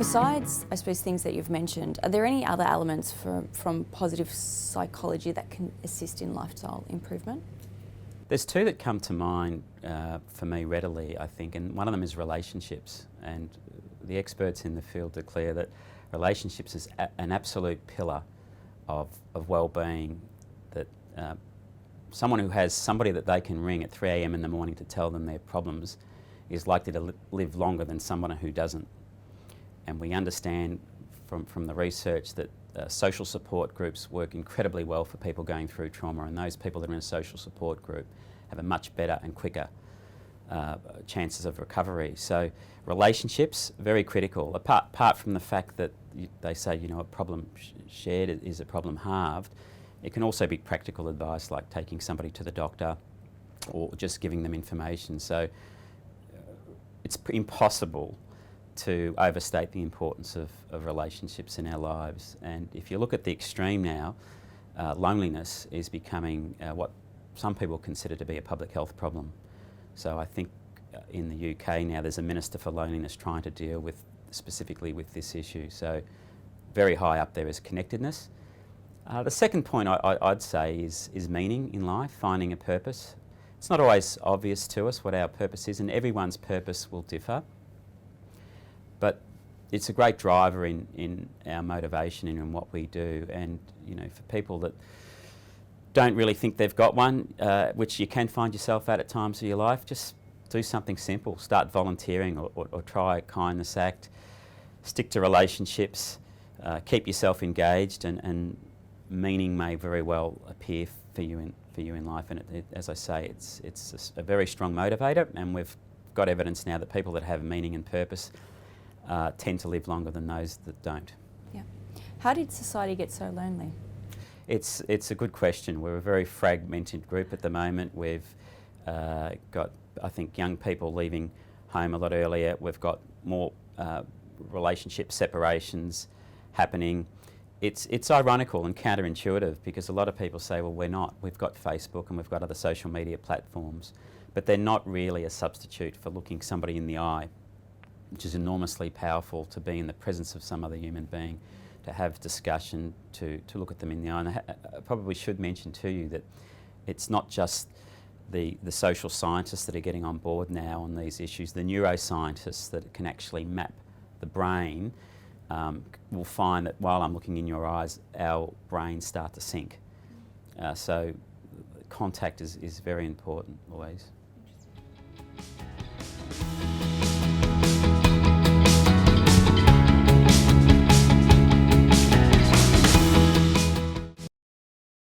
Besides, I suppose, things that you've mentioned, are there any other elements from positive psychology that can assist in lifestyle improvement? There's two that come to mind for me readily, I think, and one of them is relationships. And the experts in the field declare that relationships is an absolute pillar of well-being, that someone who has somebody that they can ring at 3 a.m. in the morning to tell them their problems is likely to live longer than someone who doesn't. And we understand from the research that social support groups work incredibly well for people going through trauma, and those people that are in a social support group have a much better and quicker chances of recovery. So relationships, very critical. Apart from the fact that they say, you know, a problem shared is a problem halved, it can also be practical advice like taking somebody to the doctor or just giving them information. So it's impossible to overstate the importance of relationships in our lives. And if you look at the extreme now, loneliness is becoming what some people consider to be a public health problem. So I think in the UK now there's a Minister for Loneliness trying to deal with specifically with this issue. So very high up there is connectedness. The second point I'd say is meaning in life, finding a purpose. It's not always obvious to us what our purpose is, and everyone's purpose will differ. But it's a great driver in our motivation and in what we do. And you know, for people that don't really think they've got one, which you can find yourself at times of your life, just do something simple. Start volunteering or try a kindness act. Stick to relationships. Keep yourself engaged, and meaning may very well appear for you in life. And as I say, it's a very strong motivator, and we've got evidence now that people that have meaning and purpose tend to live longer than those that don't. Yeah. How did society get so lonely? It's a good question. We're a very fragmented group at the moment. We've got, I think, young people leaving home a lot earlier. We've got more relationship separations happening. It's ironical and counterintuitive because a lot of people say, well, we're not. We've got Facebook and we've got other social media platforms, but they're not really a substitute for looking somebody in the eye, which is enormously powerful, to be in the presence of some other human being, to have discussion, to look at them in the eye. And I probably should mention to you that it's not just the social scientists that are getting on board now on these issues. The neuroscientists that can actually map the brain will find that while I'm looking in your eyes, our brains start to sync. So contact is very important, Louise.